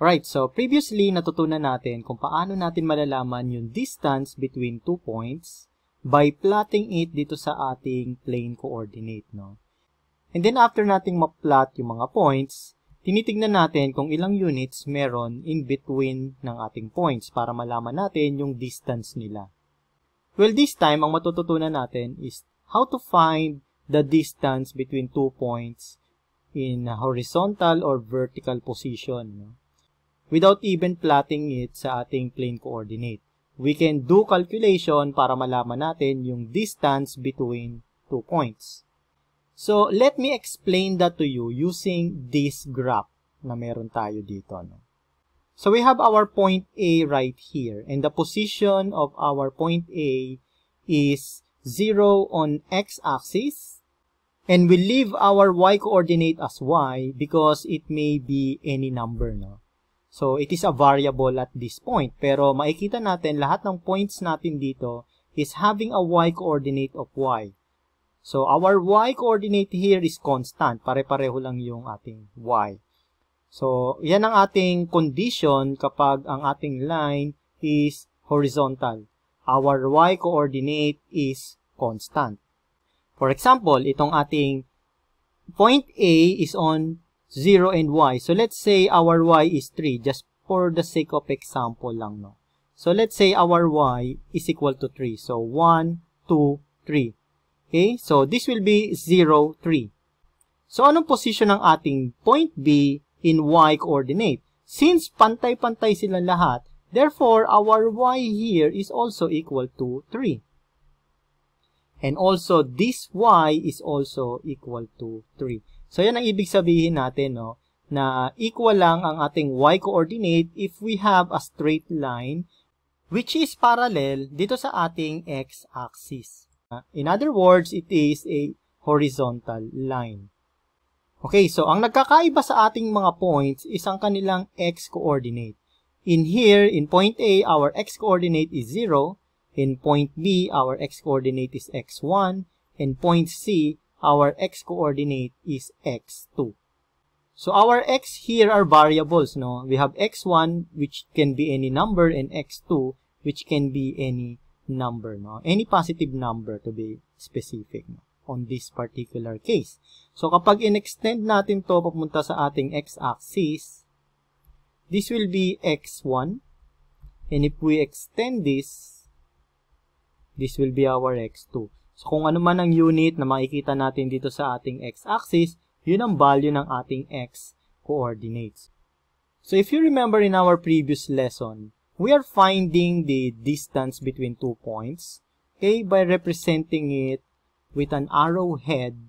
Alright, so previously natutunan natin kung paano natin malalaman yung distance between 2 points by plotting it dito sa ating plane coordinate, no? And then after nating ma-plot yung mga points, tinitignan natin kung ilang units meron in between ng ating points para malaman natin yung distance nila. Well, this time, ang matututunan natin is how to find the distance between 2 points in a horizontal or vertical position, no? Without even plotting it sa ating plane coordinate. We can do calculation para malaman natin yung distance between 2 points. So, let me explain that to you using this graph na meron tayo dito, no? So, we have our point A right here, and the position of our point A is 0 on x-axis, and we leave our y-coordinate as y because it may be any number, no? So, it is a variable at this point. Pero, makikita natin, lahat ng points natin dito is having a y-coordinate of y. So, our y-coordinate here is constant. Pare-pareho lang yung ating y. So, yan ang ating condition kapag ang ating line is horizontal. Our y-coordinate is constant. For example, itong ating point A is on 0 and y. So, let's say our y is 3, just for the sake of example lang, no? So, let's say our y is equal to 3. So, 1, 2, 3. Okay? So, this will be 0, 3. So, anong position ng ating point B in y coordinate? Since pantay-pantay silang lahat, therefore, our y here is also equal to 3. And also, this y is also equal to 3. So, yan ang ibig sabihin natin, no? Na equal lang ang ating y-coordinate if we have a straight line which is parallel dito sa ating x-axis. In other words, it is a horizontal line. Okay, so ang nagkakaiba sa ating mga points is ang kanilang x-coordinate. In here, in point A, our x-coordinate is 0. In point B, our x-coordinate is x1. In point C, our x-coordinate is x2. So, our x here are variables, no? We have x1, which can be any number, and x2, which can be any number, no? Any positive number to be specific, no? On this particular case. So, kapag in-extend natin to papunta sa ating x-axis, this will be x1. And if we extend this will be our x2. So, kung ano man ang unit na makikita natin dito sa ating x-axis, yun ang value ng ating x-coordinates. So, if you remember in our previous lesson, we are finding the distance between 2 points, okay, by representing it with an arrowhead,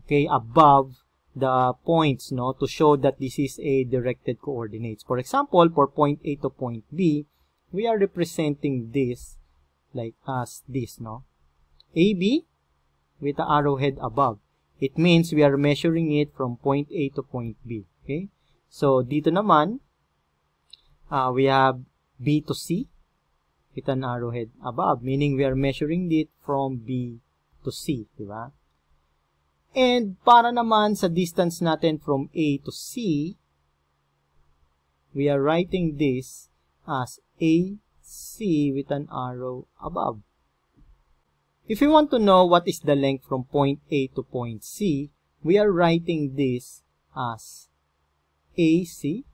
okay, above the points, no, to show that this is a directed coordinates. For example, for point A to point B, we are representing this like as this, no? AB with the arrowhead above. It means we are measuring it from point A to point B. Okay? So, dito naman, we have B to C with an arrowhead above. Meaning, we are measuring it from B to C. Diba? And, para naman sa distance natin from A to C, we are writing this as AC with an arrow above. If we want to know what is the length from point A to point C, we are writing this as AC.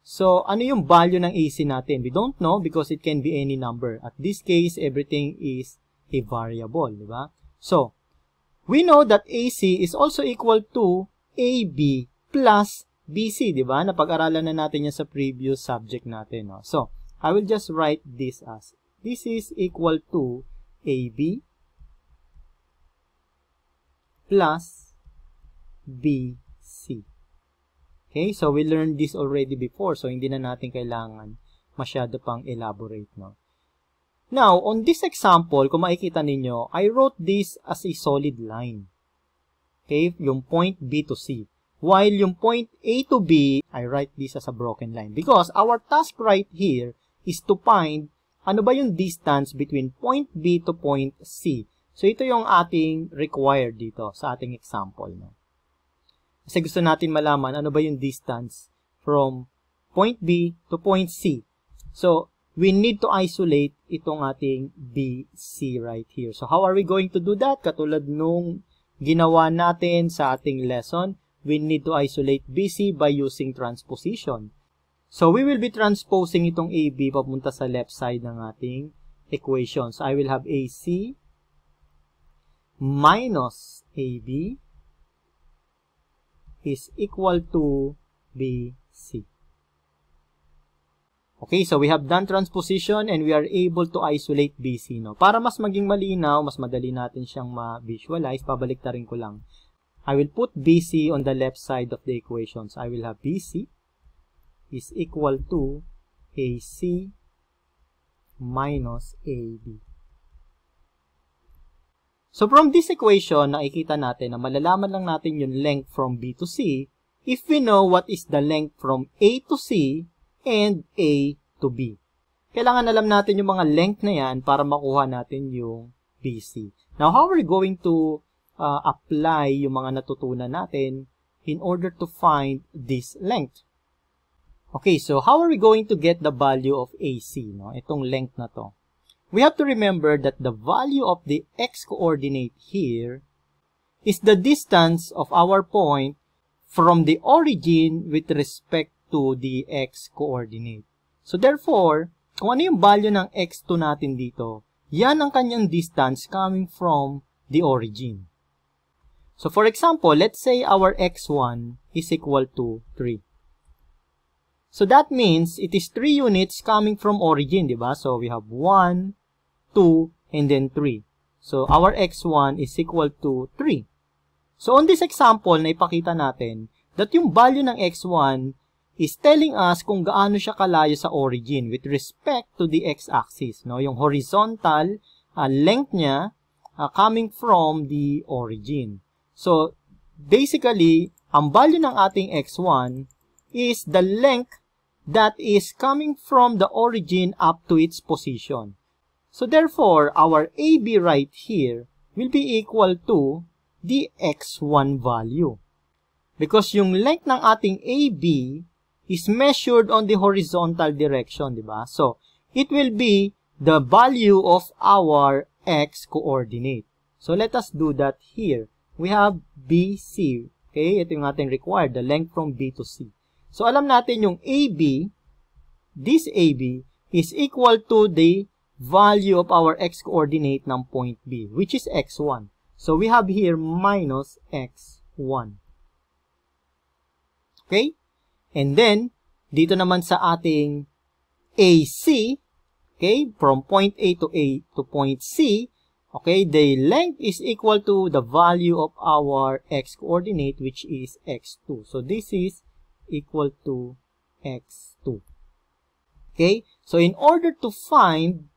So, ano yung value ng AC natin? We don't know because it can be any number. At this case, everything is a variable, di ba? So, we know that AC is also equal to AB plus BC, di ba? Napag-aralan na natin yan sa previous subject natin, no? So, I will just write this as this is equal to AB plus BC. Okay, so we learned this already before, so hindi na natin kailangan masyado pang elaborate, no? Now, on this example, kung makikita ninyo, I wrote this as a solid line. Okay, yung point B to C. While yung point A to B, I write this as a broken line. Because our task right here is to find ano ba yung distance between point B to point C. So, ito yung ating required dito sa ating example, no? Kasi gusto natin malaman ano ba yung distance from point B to point C. So, we need to isolate itong ating BC right here. So, how are we going to do that? Katulad nung ginawa natin sa ating lesson, we need to isolate BC by using transposition. So, we will be transposing itong AB papunta sa left side ng ating equation. So, I will have AC minus AB is equal to BC. Okay, so we have done transposition and we are able to isolate BC. No? Para mas maging malinaw, mas madali natin siyang ma-visualize, pabaliktarin ko lang. I will put BC on the left side of the equations. I will have BC is equal to AC minus AB. So from this equation, nakikita natin na malalaman lang natin yung length from B to C if we know what is the length from A to C and A to B. Kailangan alam natin yung mga length na yan para makuha natin yung BC. Now, how are we going to apply yung mga natutunan natin in order to find this length? Okay, so how are we going to get the value of AC? No? Itong length na to. We have to remember that the value of the x-coordinate here is the distance of our point from the origin with respect to the x-coordinate. So therefore, kung ano yung value ng x2 natin dito, yan ang kanyang distance coming from the origin. So for example, let's say our x1 is equal to 3. So that means it is 3 units coming from origin, di ba? So we have 1, 2, and then 3. So our x1 is equal to 3. So on this example na ipakita natin that yung value ng x1 is telling us kung gaano siya kalayo sa origin with respect to the x-axis, no? Yung horizontal length niya coming from the origin. So, basically, ang value ng ating x1 is the length that is coming from the origin up to its position. So, therefore, our AB right here will be equal to the x1 value. Because yung length ng ating AB is measured on the horizontal direction, di ba? So, it will be the value of our x-coordinate. So, let us do that here. We have BC. Okay? Ito yung ating required, the length from B to C. So, alam natin yung AB, this AB, is equal to the value of our x-coordinate ng point B, which is x1. So, we have here minus x1. Okay? And then, dito naman sa ating AC, okay, from point A to point C, okay, the length is equal to the value of our x-coordinate, which is x2. So, this is equal to x2. Okay? So, in order to find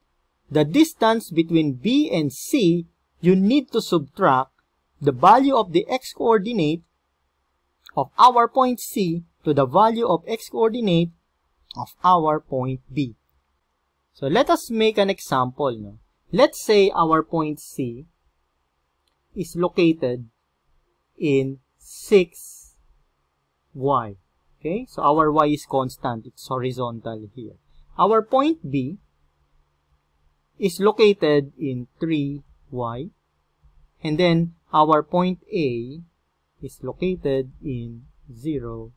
the distance between B and C, you need to subtract the value of the x-coordinate of our point C to the value of x-coordinate of our point B. So, let us make an example. No? Let's say our point C is located in 6y. Okay? So, our y is constant. It's horizontal here. Our point B is located in 3y. And then, our point A is located in 0y.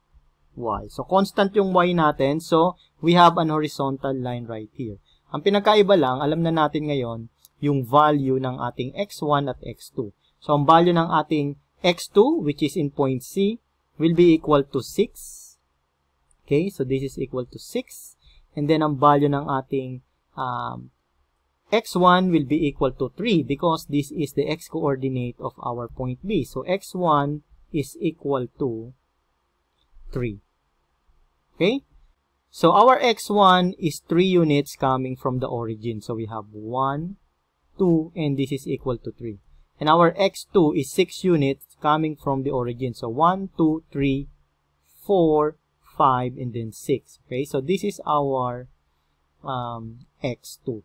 So, constant yung y natin. So, we have an horizontal line right here. Ang pinagkaiba lang, alam na natin ngayon, yung value ng ating x1 at x2. So, ang value ng ating x2, which is in point C, will be equal to 6. Okay, so this is equal to 6. And then, ang value ng ating x1 will be equal to 3 because this is the x-coordinate of our point B. So, x1 is equal to 3. Okay? So, our x1 is 3 units coming from the origin. So, we have 1, 2, and this is equal to 3. And our x2 is 6 units coming from the origin. So, 1, 2, 3, 4, 5, and then 6. Okay? So, this is our x2.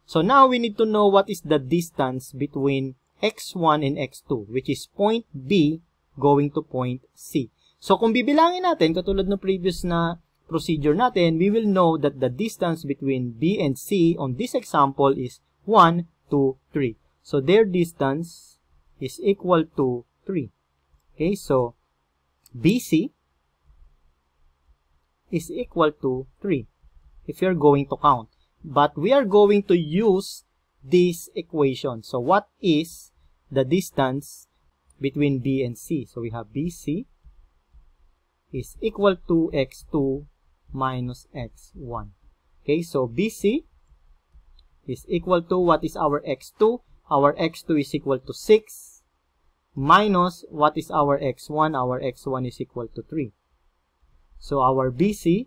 So, now we need to know what is the distance between x1 and x2, which is point B going to point C. So, kung bibilangin natin, katulad ng previous na procedure natin, we will know that the distance between B and C on this example is 1, 2, 3. So, their distance is equal to 3. Okay, so, BC is equal to 3 if you're going to count. But we are going to use this equation. So, what is the distance between B and C? So, we have BC is equal to x2 minus x1. Okay, so BC is equal to, what is our x2? Our x2 is equal to 6 minus, what is our x1? Our x1 is equal to 3. So our BC,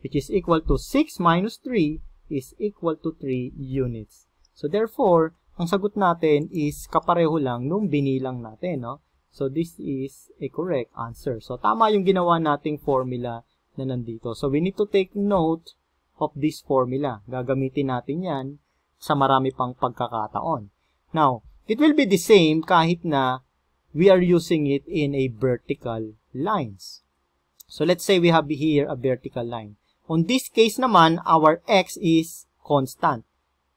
which is equal to 6 minus 3, is equal to 3 units. So therefore, ang sagot natin is kapareho lang nung binilang natin, no? So this is a correct answer. So tama yung ginawa nating formula na nandito. So we need to take note of this formula. Gagamitin natin yan sa marami pang pagkakataon. Now, it will be the same kahit na we are using it in a vertical lines. So let's say we have here a vertical line. On this case naman, our x is constant.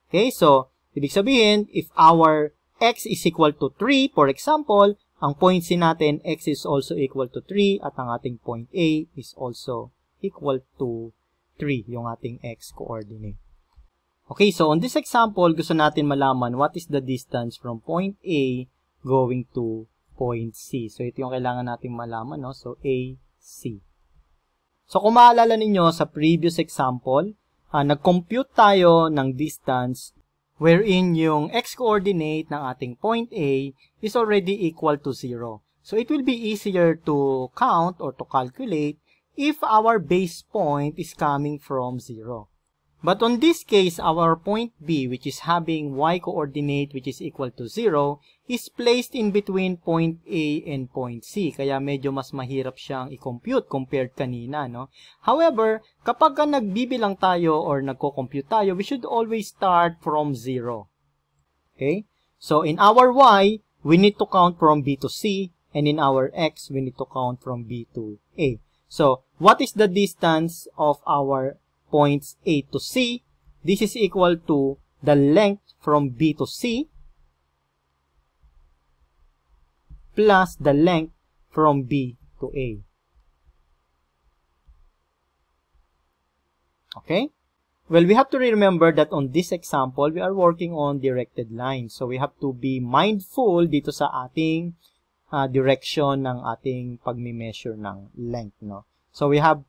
Okay, so ibig sabihin, if our x is equal to 3, for example, ang point C natin, x is also equal to 3 at ang ating point A is also equal to 3, yung ating x coordinate. Okay, so on this example, gusto natin malaman what is the distance from point A going to point C. So ito yung kailangan nating malaman, no? So AC. So kung maalala ninyo sa previous example, nag-compute tayo ng distance wherein yung x-coordinate ng ating point A is already equal to 0. So it will be easier to count or to calculate if our base point is coming from 0. But on this case, our point B, which is having y-coordinate which is equal to 0, is placed in between point A and point C. Kaya medyo mas mahirap siyang i-compute compared kanina, no? However, kapag nagbibilang tayo or nagko-compute tayo, we should always start from 0. Okay? So, in our y, we need to count from B to C, and in our x, we need to count from B to A. So, what is the distance of our points A to C? This is equal to the length from B to C plus the length from B to A. Okay? Well, we have to remember that on this example, we are working on directed lines. So, we have to be mindful dito sa ating direction ng ating pagmi-measure ng length, no? So, we have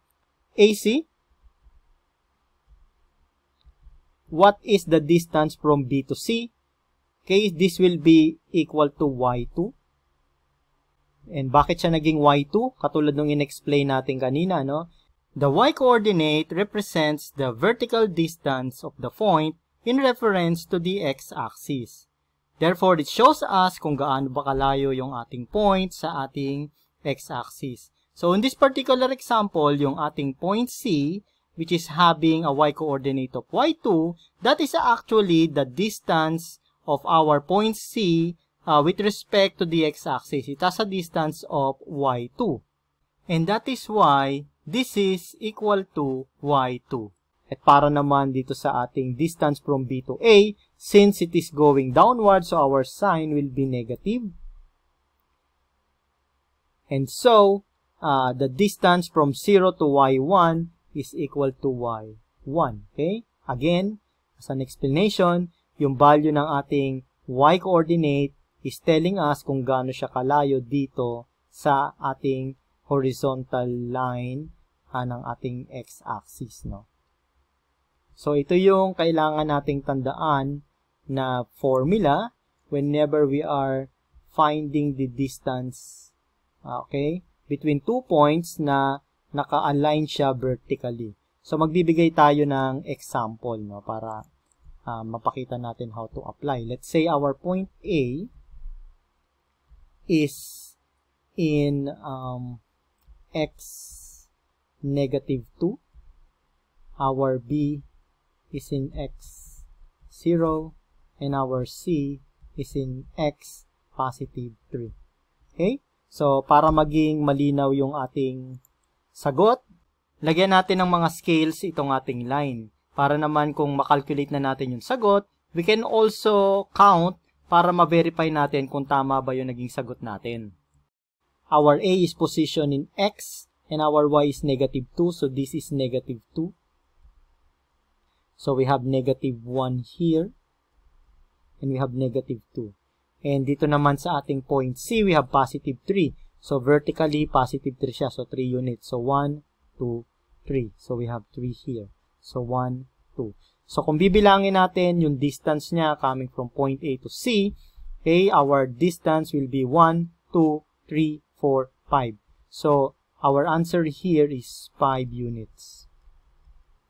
AC. What is the distance from B to C? Okay, this will be equal to y2. And bakit siya naging y2? Katulad nung in-explain natin kanina, no? The y-coordinate represents the vertical distance of the point in reference to the x-axis. Therefore, it shows us kung gaano ba kalayo yung ating point sa ating x-axis. So, in this particular example, yung ating point C, which is having a y-coordinate of y2, that is actually the distance of our point C with respect to the x-axis. It has a distance of y2. And that is why this is equal to y2. At para naman dito sa ating distance from B to A, since it is going downward, so our sign will be negative. And so, the distance from 0 to y1 is equal to y1. Okay? Again, as an explanation, yung value ng ating y-coordinate is telling us kung gaano siya kalayo dito sa ating horizontal line ng ating x-axis, no? So, ito yung kailangan nating tandaan na formula whenever we are finding the distance, okay, between 2 points na naka-align siya vertically. So, magbibigay tayo ng example, no, para mapakita natin how to apply. Let's say our point A is in x negative 2. Our B is in x 0. And our C is in x positive 3. Okay? So, para maging malinaw yung ating sagot, lagyan natin ng mga scales itong ating line. Para naman kung makalculate na natin yung sagot, we can also count para ma-verify natin kung tama ba yung naging sagot natin. Our A is positioned in X and our Y is negative 2. So, this is negative 2. So, we have negative 1 here. And we have negative 2. And dito naman sa ating point C, we have positive 3. So, vertically, positive 3 siya. So, 3 units. So, 1, 2, 3. So, we have 3 here. So, 1, 2. So, kung bibilangin natin yung distance niya coming from point A to C, okay, our distance will be 1, 2, 3, 4, 5. So, our answer here is 5 units.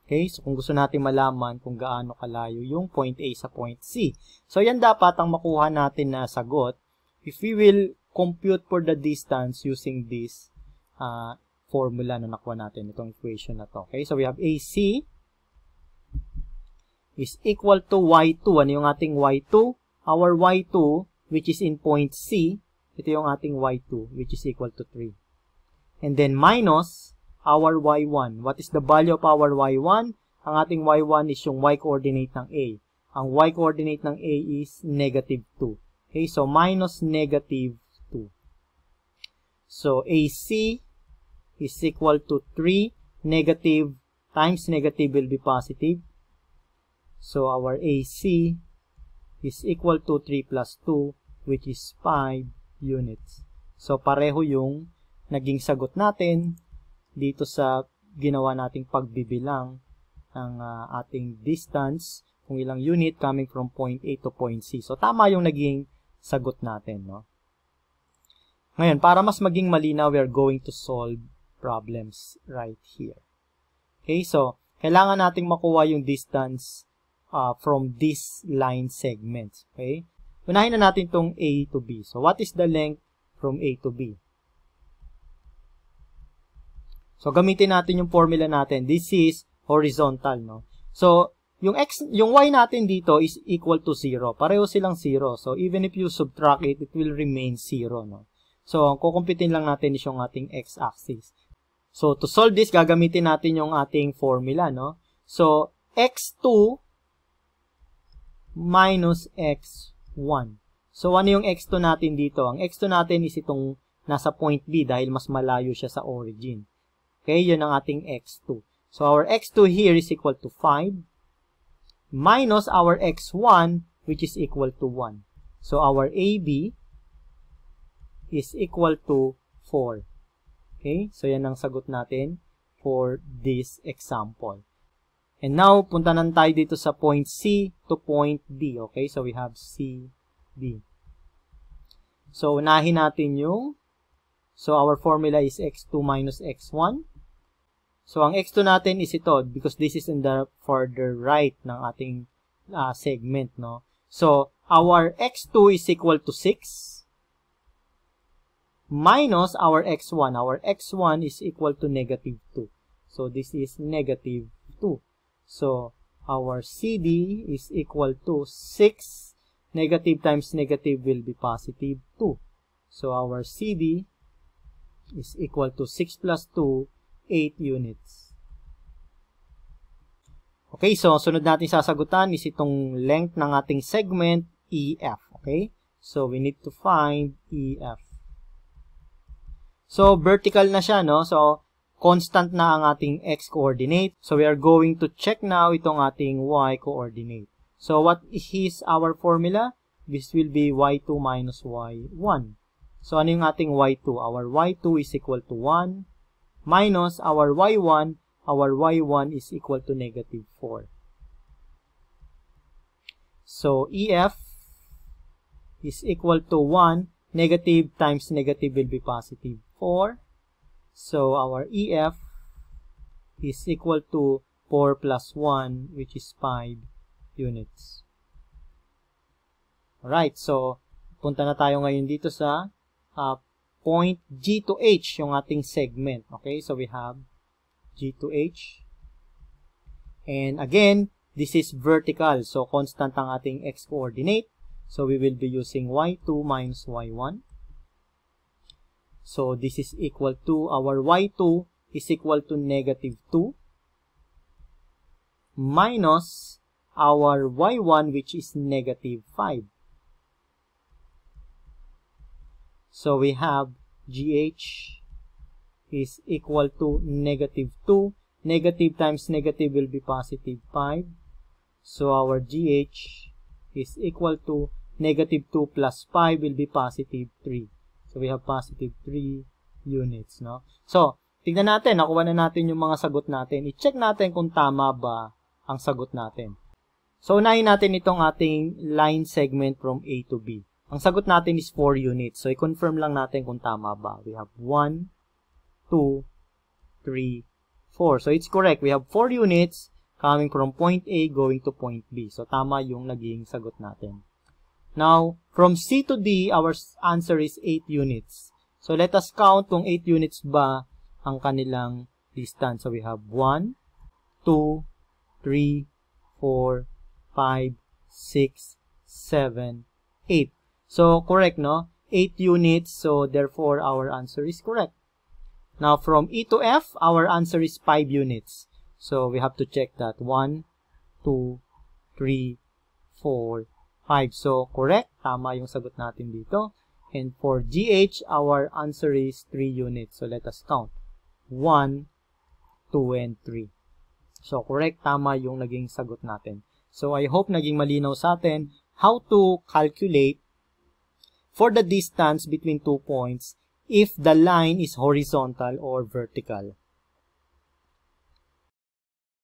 Okay, so kung gusto natin malaman kung gaano kalayo yung point A sa point C. So, yan dapat ang makuha natin na sagot if we will compute for the distance using this formula na nakuha natin, itong equation na to. Okay, so we have AC is equal to Y2. Ano yung ating Y2? Our Y2, which is in point C, ito yung ating Y2, which is equal to 3. And then minus our Y1. What is the value of our Y1? Ang ating Y1 is yung Y-coordinate ng A. Ang Y-coordinate ng A is negative 2. Okay, so minus negative 2. So, AC is equal to 3. Negative times negative will be positive. So, our AC is equal to 3 plus 2, which is 5 units. So, pareho yung naging sagot natin dito sa ginawa nating pagbibilang ng ating distance, kung ilang unit coming from point A to point C. So, tama yung naging sagot natin, no? Ngayon, para mas maging malinaw, we are going to solve problems right here. Okay, so, kailangan nating makuha yung distance from this line segments. Okay? Unahin na natin itong A to B. So, what is the length from A to B? So, gamitin natin yung formula natin. This is horizontal, no? So, yung Y natin dito is equal to 0. Pareho silang 0. So, even if you subtract it, it will remain 0, no? So, ang kukumpitin lang natin is yung ating x-axis. So, to solve this, gagamitin natin yung ating formula, no? So, x2 minus x1. So, ano yung x2 natin dito? Ang x2 natin is itong nasa point B dahil mas malayo siya sa origin. Okay, yun ang ating x2. So, our x2 here is equal to 5 minus our x1, which is equal to 1. So, our AB is equal to 4. Okay, so yan ang sagot natin for this example. And now, punta na tayo dito sa point C to point D. Okay, so we have C, D. So, unahin natin yung, so our formula is x2 minus x1. So, ang x2 natin is ito because this is in the further right ng ating segment, no? So, our x2 is equal to 6 minus our x1. Our x1 is equal to negative 2. So, this is negative 2. So, our CD is equal to 6. Negative times negative will be positive 2. So, our CD is equal to 6 plus 2, 8 units. Okay, so sunod natin sasagutan is itong length ng ating segment, EF. Okay, so we need to find EF. So, vertical na siya, no? So, constant na ang ating x-coordinate. So, we are going to check now itong ating y-coordinate. So, what is our formula? This will be y2 minus y1. So, ano yung ating y2? Our y2 is equal to 1 minus our y1. Our y1 is equal to negative 4. So, EF is equal to 1. Negative times negative will be positive 4. So, our EF is equal to 4 plus 1, which is 5 units. Alright, so, punta na tayo ngayon dito sa point G to H, yung ating segment. Okay, so we have G to H. And again, this is vertical. So, constant ang ating x-coordinate. So, we will be using y2 minus y1. So, this is equal to, our y2 is equal to negative 2 minus our y1, which is negative 5. So, we have GH is equal to negative 2. Negative times negative will be positive 5. So, our GH is equal to negative 2 plus 5 will be positive 3. So, we have positive 3 units, no? So, tignan natin, nakuha na natin yung mga sagot natin. I-check natin kung tama ba ang sagot natin. So, unahin natin itong ating line segment from A to B. Ang sagot natin is 4 units. So, i-confirm lang natin kung tama ba. We have 1, 2, 3, 4. So, it's correct. We have 4 units coming from point A going to point B. So, tama yung naging sagot natin. Now, from C to D, our answer is 8 units. So, let us count kung 8 units ba ang kanilang distance. So, we have 1, 2, 3, 4, 5, 6, 7, 8. So, correct, no? 8 units. So, therefore, our answer is correct. Now, from E to F, our answer is 5 units. So, we have to check that. 1, 2, 3, 4, 5. So, correct. Tama yung sagot natin dito. And for GH, our answer is 3 units. So, let us count. 1, 2, and 3. So, correct. Tama yung naging sagot natin. So, I hope naging malinaw sa atin how to calculate for the distance between 2 points if the line is horizontal or vertical.